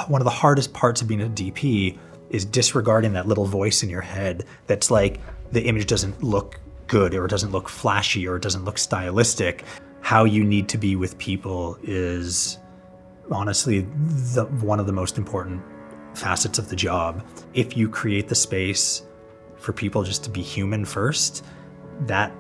one of the hardest parts of being a DP is disregarding that little voice in your head that's like, the image doesn't look good, or it doesn't look flashy, or it doesn't look stylistic. How you need to be with people is honestly one of the most important facets of the job. If you create the space for people just to be human first, that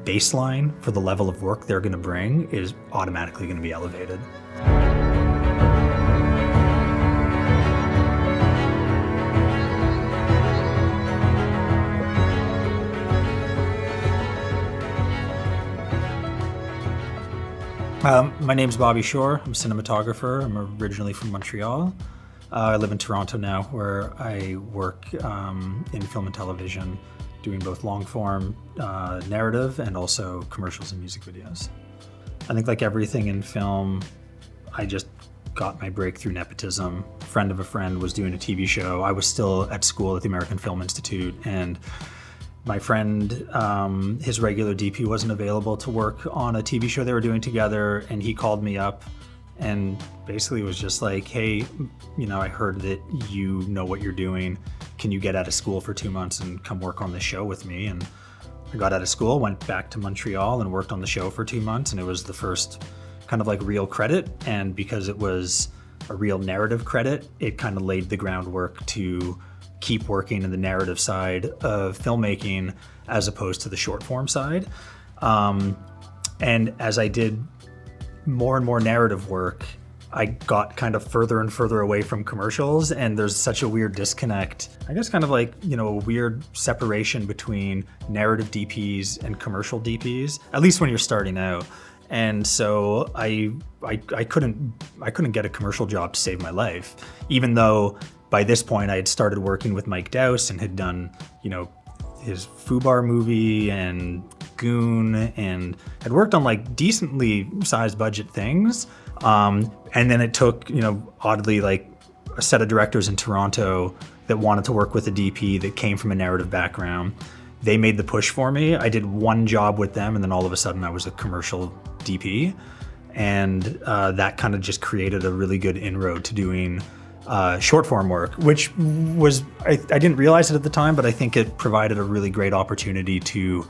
baseline for the level of work they're going to bring is automatically going to be elevated. My name's Bobby Shore. I'm a cinematographer. I'm originally from Montreal. I live in Toronto now, where I work in film and television, doing both long-form narrative and also commercials and music videos. I think like everything in film, I just got my break through Nepotism. A friend of a friend was doing a TV show. I was still at school at the American Film Institute, and my friend, his regular DP wasn't available to work on a TV show they were doing together, and he called me up and basically was just like, hey, I heard that you know what you're doing. Can you get out of school for 2 months and come work on the show with me? And I got out of school, went back to Montreal and worked on the show for 2 months, and it was the first kind of like real credit. And because it was a real narrative credit, it kind of laid the groundwork to keep working in the narrative side of filmmaking as opposed to the short form side. And as I did more and more narrative work, I got kind of further and further away from commercials, and there's such a weird disconnect. I guess kind of like, a weird separation between narrative DPs and commercial DPs, at least when you're starting out. And so I couldn't get a commercial job to save my life, even though by this point I had started working with Mike Dowse and had done, his Fubar movie and Goon, and had worked on like decently sized budget things. And then it took, oddly, like a set of directors in Toronto that wanted to work with a DP that came from a narrative background. They made the push for me. I did one job with them, and then all of a sudden I was a commercial DP. And that kind of just created a really good inroad to doing short form work, which was, I didn't realize it at the time, but I think it provided a really great opportunity to,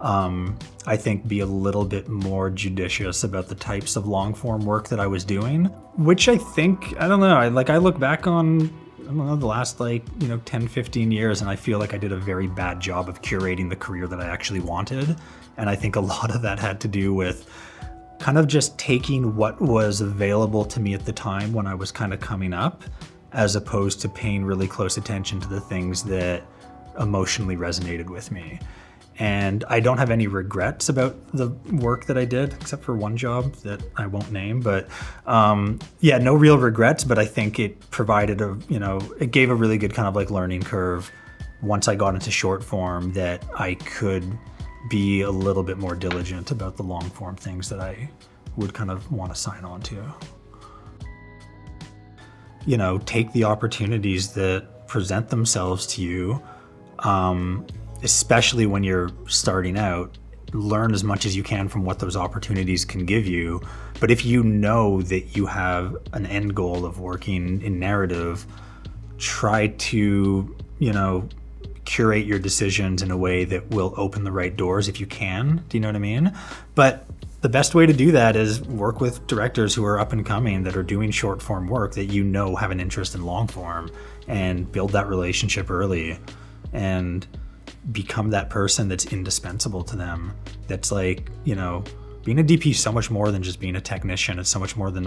I think, be a little bit more judicious about the types of long form work that I was doing, which I think, I don't know, I look back on, the last 10, 15 years, and I feel like I did a very bad job of curating the career that I actually wanted. And I think a lot of that had to do with kind of just taking what was available to me at the time when I was kind of coming up, as opposed to paying really close attention to the things that emotionally resonated with me. And I don't have any regrets about the work that I did, except for one job that I won't name. But no real regrets, but I think it provided it gave a really good kind of like learning curve once I got into short form, that I could be a little bit more diligent about the long form things that I would kind of want to sign on to. Take the opportunities that present themselves to you, especially when you're starting out. Learn as much as you can from what those opportunities can give you. But if you know that you have an end goal of working in narrative, try to, curate your decisions in a way that will open the right doors if you can. Do you know what I mean? But the best way to do that is work with directors who are up and coming, that are doing short form work, that have an interest in long form, and build that relationship early and become that person that's indispensable to them. That's like, being a DP is so much more than just being a technician. It's so much more than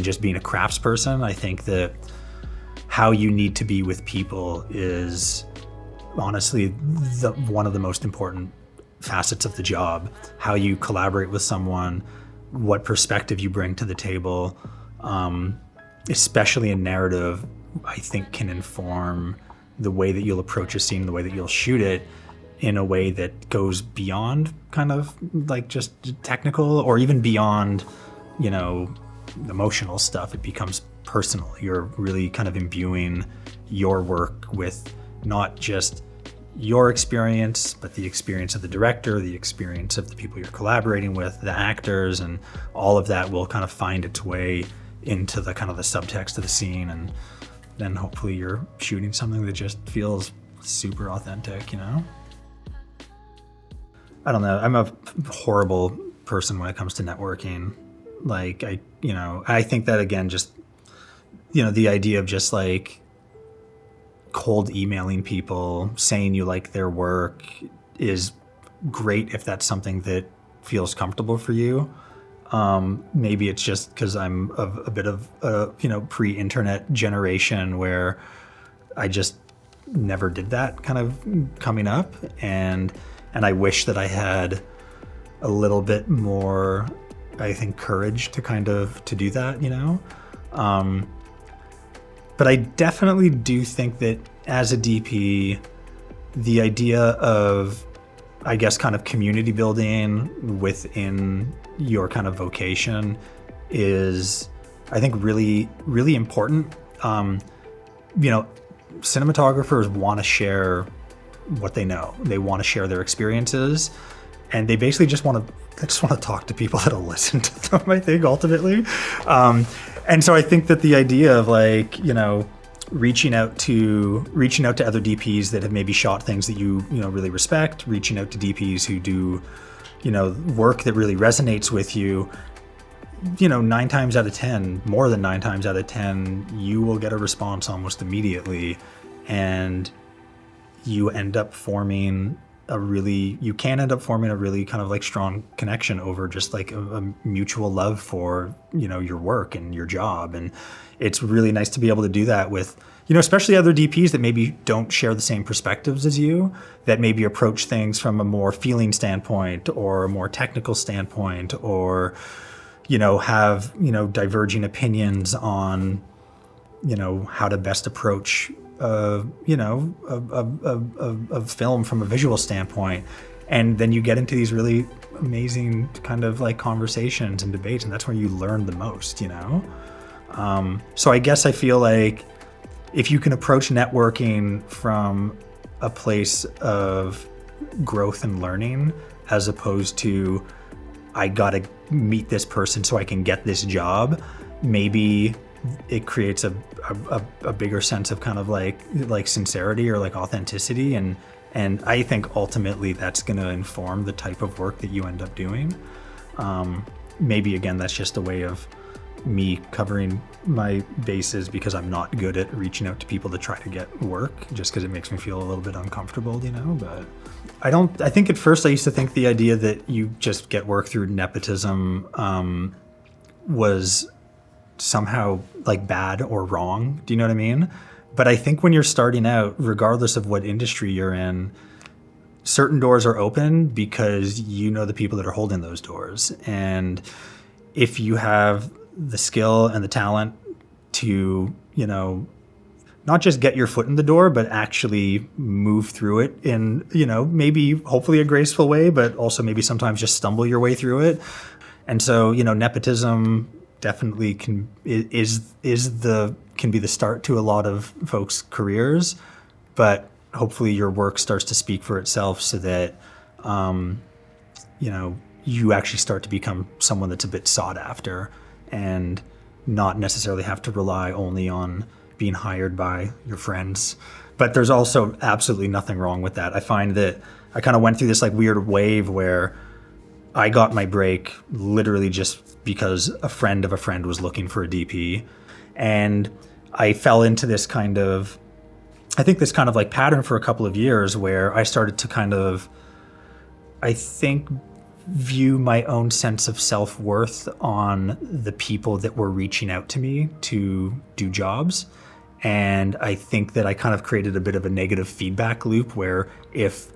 just being a craftsperson. I think that how you need to be with people is honestly one of the most important facets of the job. How you collaborate with someone, what perspective you bring to the table, especially in narrative, I think can inform the way that you'll approach a scene, the way that you'll shoot it, in a way that goes beyond kind of like just technical, or even beyond, emotional stuff. It becomes personal. You're really kind of imbuing your work with not just your experience, but the experience of the director, the experience of the people you're collaborating with, the actors, and all of that will kind of find its way into the kind of the subtext of the scene, and then hopefully you're shooting something that just feels super authentic, you know? I don't know. I'm a horrible person when it comes to networking. Like, I think that, again, just, the idea of just like cold emailing people, saying you like their work is great if that's something that feels comfortable for you. Maybe it's just because I'm a bit of a, pre-internet generation where I just never did that kind of coming up. And I wish that I had a little bit more, I think, courage to do that, But I definitely do think that as a DP, the idea of, I guess, kind of community building within your kind of vocation is, I think, really, really important. Cinematographers want to share what they know. They want to share their experiences, and they basically just want to talk to people that'll listen to them, I think, ultimately. And so I think that the idea of reaching out to other DPs that have maybe shot things that you really respect, reaching out to DPs who do work that really resonates with you, 9 times out of 10, more than 9 times out of 10, you will get a response almost immediately, and you can end up forming a really kind of like strong connection over just like a mutual love for, your work and your job. And it's really nice to be able to do that with, especially other DPs that maybe don't share the same perspectives as you, that maybe approach things from a more feeling standpoint or a more technical standpoint, or, have, diverging opinions on, how to best approach a film from a visual standpoint. And then you get into these really amazing kind of like conversations and debates, and that's where you learn the most, So I guess I feel like if you can approach networking from a place of growth and learning, as opposed to, I gotta meet this person so I can get this job, maybe it creates a bigger sense of kind of like sincerity or like authenticity, and I think ultimately that's going to inform the type of work that you end up doing. Maybe again, that's just a way of me covering my bases because I'm not good at reaching out to people to try to get work, just because it makes me feel a little bit uncomfortable, But I think at first I used to think the idea that you just get work through nepotism was somehow like bad or wrong. Do you know what I mean? But I think when you're starting out, regardless of what industry you're in, certain doors are open because the people that are holding those doors. And if you have the skill and the talent to, not just get your foot in the door, but actually move through it in, maybe hopefully a graceful way, but also maybe sometimes just stumble your way through it. And so, nepotism definitely can be the start to a lot of folks' careers, but hopefully your work starts to speak for itself so that you actually start to become someone that's a bit sought after and not necessarily have to rely only on being hired by your friends. But there's also absolutely nothing wrong with that. I find that I kind of went through this like weird wave where I got my break literally just because a friend of a friend was looking for a DP. And I fell into this kind of like pattern for a couple of years where I started to kind of, I think, view my own sense of self-worth on the people that were reaching out to me to do jobs. And I think that I kind of created a bit of a negative feedback loop where if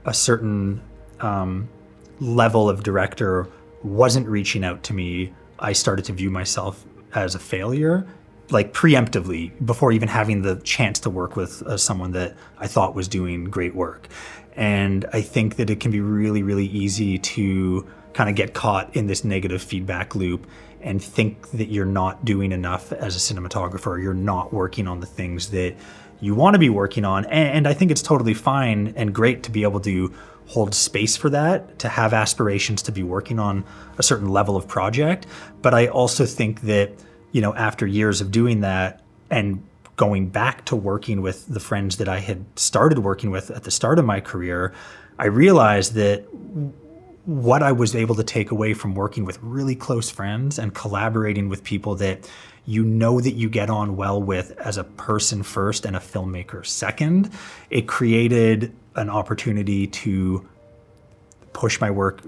a certain level of director wasn't reaching out to me, I started to view myself as a failure, like preemptively, before even having the chance to work with someone that I thought was doing great work. And I think that it can be really, really easy to kind of get caught in this negative feedback loop and think that you're not doing enough as a cinematographer, you're not working on the things that you want to be working on. And I think it's totally fine and great to be able to hold space for that, to have aspirations to be working on a certain level of project. But I also think that after years of doing that and going back to working with the friends that I had started working with at the start of my career, I realized that what I was able to take away from working with really close friends and collaborating with people that that you get on well with as a person first and a filmmaker second, it created an opportunity to push my work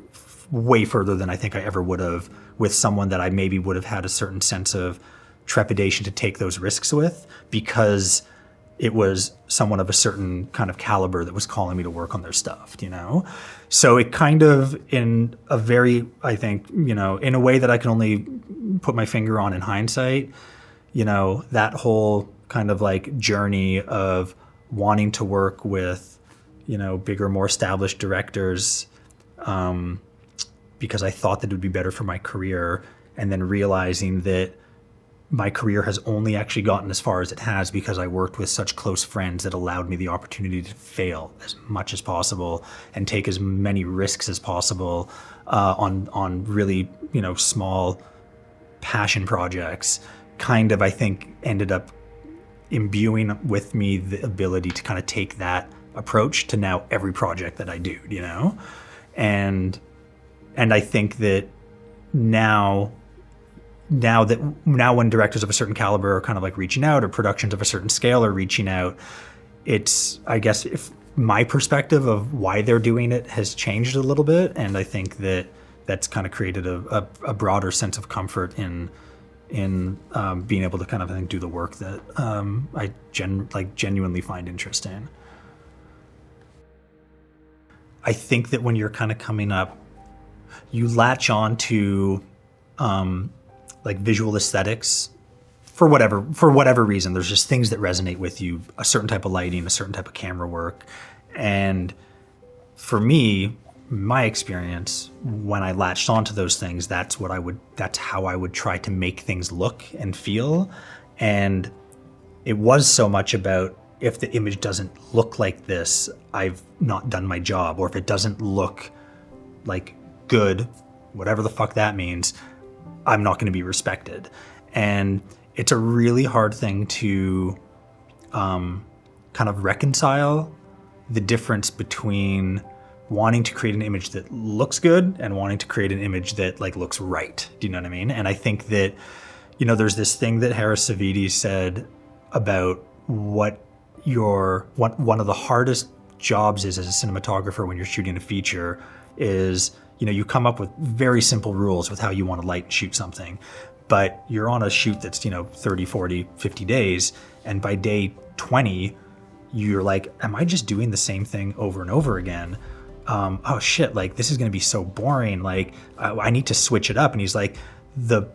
way further than I think I ever would have with someone that I maybe would have had a certain sense of trepidation to take those risks with, because it was someone of a certain kind of caliber that was calling me to work on their stuff, So it kind of, in a very, I think, in a way that I can only put my finger on in hindsight, that whole kind of like journey of wanting to work with, bigger, more established directors, because I thought that it would be better for my career, and then realizing that my career has only actually gotten as far as it has because I worked with such close friends that allowed me the opportunity to fail as much as possible and take as many risks as possible on really, small passion projects, kind of, I think, ended up imbuing with me the ability to kind of take that approach to now every project that I do, And I think that now when directors of a certain caliber are kind of like reaching out, or productions of a certain scale are reaching out, it's, I guess, if my perspective of why they're doing it has changed a little bit. And I think that that's kind of created a broader sense of comfort in being able to kind of, I think, do the work that I genuinely find interesting. I think that when you're kind of coming up, you latch on to like visual aesthetics for whatever reason. There's just things that resonate with you, a certain type of lighting, a certain type of camera work. And for me, my experience, when I latched onto those things, that's how I would try to make things look and feel. And it was so much about, if the image doesn't look like this, I've not done my job. Or if it doesn't look like good, whatever the fuck that means, I'm not going to be respected. And it's a really hard thing to kind of reconcile the difference between wanting to create an image that looks good and wanting to create an image that like looks right. Do you know what I mean? And I think that, there's this thing that Harris Savides said about what one of the hardest jobs is as a cinematographer when you're shooting a feature is, you come up with very simple rules with how you want to light and shoot something, but you're on a shoot that's, 30, 40, 50 days. And by day 20, you're like, am I just doing the same thing over and over again? Oh shit, like this is going to be so boring. Like I need to switch it up. And he's like, one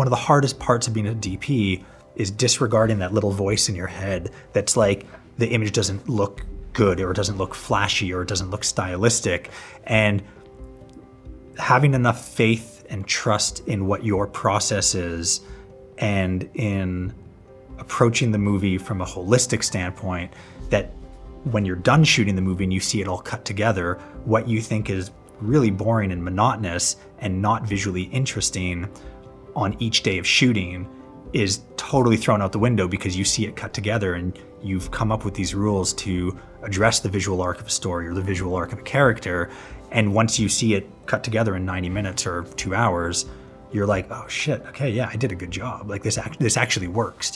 of the hardest parts of being a DP is disregarding that little voice in your head that's like, the image doesn't look good, or it doesn't look flashy, or it doesn't look stylistic. And having enough faith and trust in what your process is, and in approaching the movie from a holistic standpoint, that when you're done shooting the movie and you see it all cut together, what you think is really boring and monotonous and not visually interesting on each day of shooting is totally thrown out the window, because you see it cut together and you've come up with these rules to address the visual arc of a story or the visual arc of a character. And once you see it cut together in 90 minutes or 2 hours, you're like, oh shit, okay, yeah, I did a good job. Like this actually works,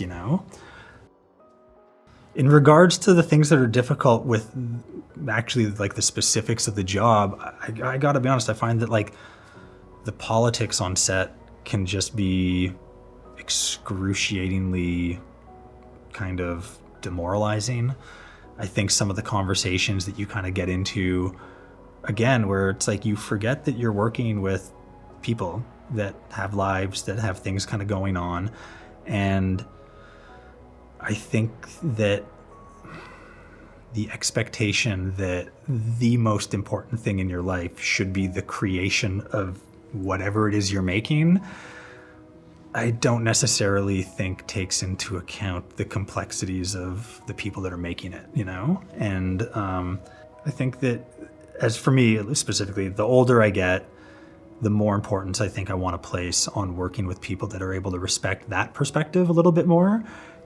In regards to the things that are difficult with actually like the specifics of the job, I gotta be honest, I find that like the politics on set can just be excruciatingly kind of demoralizing. I think some of the conversations that you kind of get into, again, where it's like you forget that you're working with people that have lives, that have things kind of going on. And I think that the expectation that the most important thing in your life should be the creation of whatever it is you're making, I don't necessarily think takes into account the complexities of the people that are making it, And I think that, as for me specifically, the older I get, the more importance I think I want to place on working with people that are able to respect that perspective a little bit more,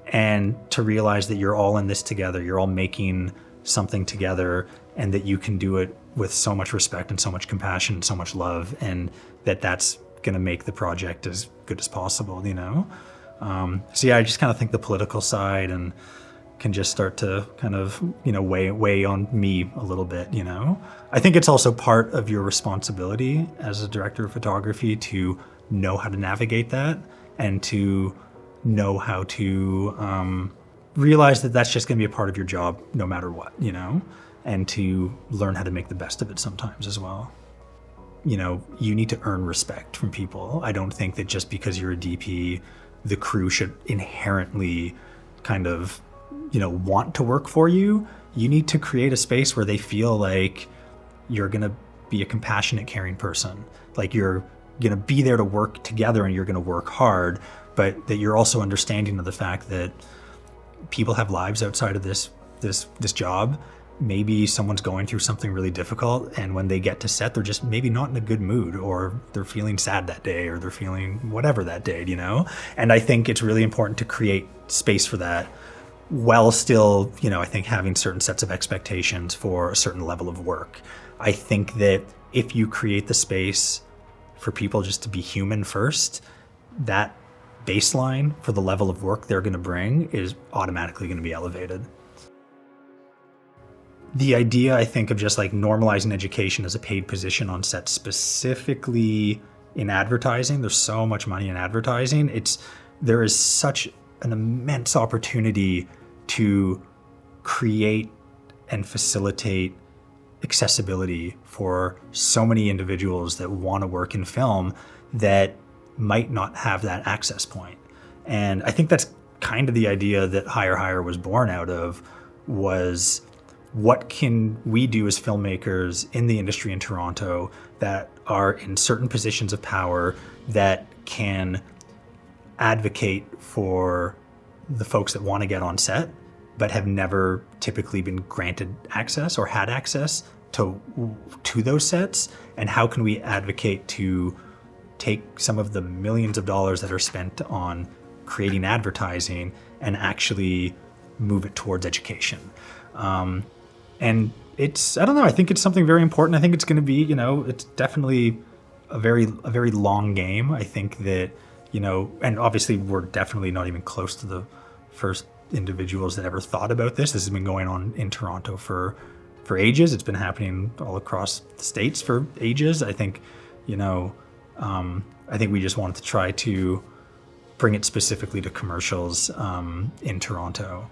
and to realize that you're all in this together, you're all making something together, and that you can do it with so much respect and so much compassion and so much love, and that's going to make the project as good as possible, you know? So yeah, I just kind of think the political side and can just start to kind of, you know, weigh on me a little bit, you know? I think it's also part of your responsibility as a director of photography to know how to navigate that, and to know how to realize that that's just going to be a part of your job no matter what, you know? And to learn how to make the best of it sometimes as well. You know, you need to earn respect from people. I don't think that just because you're a DP, the crew should inherently kind of, you know, want to work for you. You need to create a space where they feel like you're going to be a compassionate, caring person. Like you're going to be there to work together and you're going to work hard, but that you're also understanding of the fact that people have lives outside of this job. Maybe someone's going through something really difficult, and when they get to set, they're just maybe not in a good mood, or they're feeling sad that day, or they're feeling whatever that day, you know? And I think it's really important to create space for that, while still, you know, I think having certain sets of expectations for a certain level of work. I think that if you create the space for people just to be human first, that baseline for the level of work they're going to bring is automatically going to be elevated. The idea, I think, of just like normalizing education as a paid position on set, specifically in advertising, there's so much money in advertising. There is such an immense opportunity to create and facilitate accessibility for so many individuals that want to work in film that might not have that access point. And I think that's kind of the idea that Hire was born out of, was what can we do as filmmakers in the industry in Toronto that are in certain positions of power that can advocate for the folks that want to get on set but have never typically been granted access or had access to those sets, and how can we advocate to take some of the millions of dollars that are spent on creating advertising and actually move it towards education. And it's, I don't know, I think it's something very important. I think it's going to be, you know, it's definitely a very long game. I think that, you know, and obviously we're definitely not even close to the first individuals that ever thought about this. This has been going on in Toronto for ages. It's been happening all across the States for ages. I think, you know, I think we just wanted to try to bring it specifically to commercials in Toronto,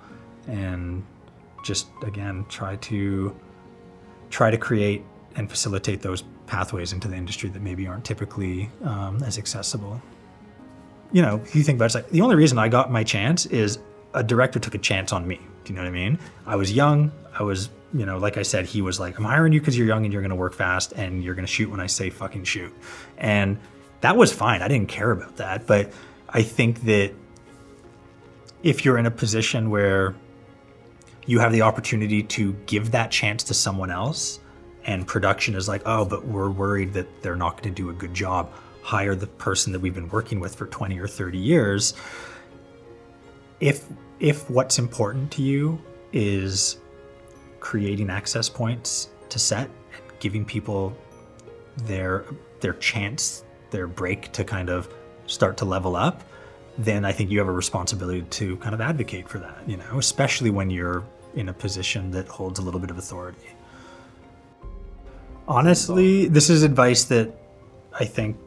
and just, again, try to create and facilitate those pathways into the industry that maybe aren't typically as accessible. You know, if you think about it, it's like the only reason I got my chance is a director took a chance on me. Do you know what I mean? I was young. I was, you know, like I said, he was like, I'm hiring you because you're young and you're going to work fast and you're going to shoot when I say fucking shoot. And that was fine. I didn't care about that. But I think that if you're in a position where you have the opportunity to give that chance to someone else, and production is like, oh, but we're worried that they're not going to do a good job, hire the person that we've been working with for 20 or 30 years. If what's important to you is creating access points to set and giving people their chance, their break to kind of start to level up, then I think you have a responsibility to kind of advocate for that, you know, especially when you're in a position that holds a little bit of authority. Honestly, this is advice that I think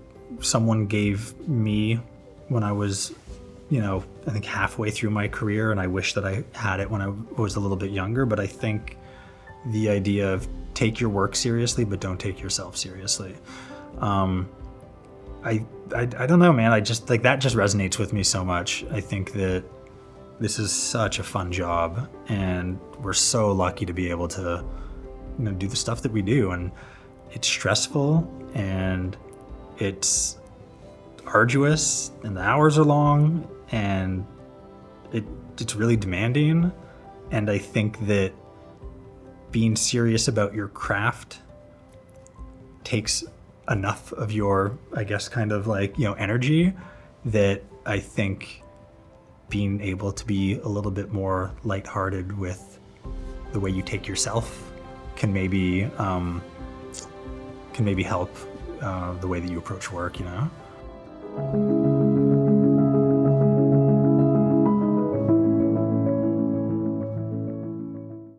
someone gave me when I was, you know, I think halfway through my career, and I wish that I had it when I was a little bit younger. But I think the idea of take your work seriously, but don't take yourself seriously. I don't know, man. I just like that just resonates with me so much. I think that this is such a fun job, and we're so lucky to be able to, you know, do the stuff that we do. And it's stressful and it's arduous and the hours are long and it's really demanding. And I think that being serious about your craft takes enough of your, I guess, kind of like, energy, that I think being able to be a little bit more lighthearted with the way you take yourself can maybe help the way that you approach work,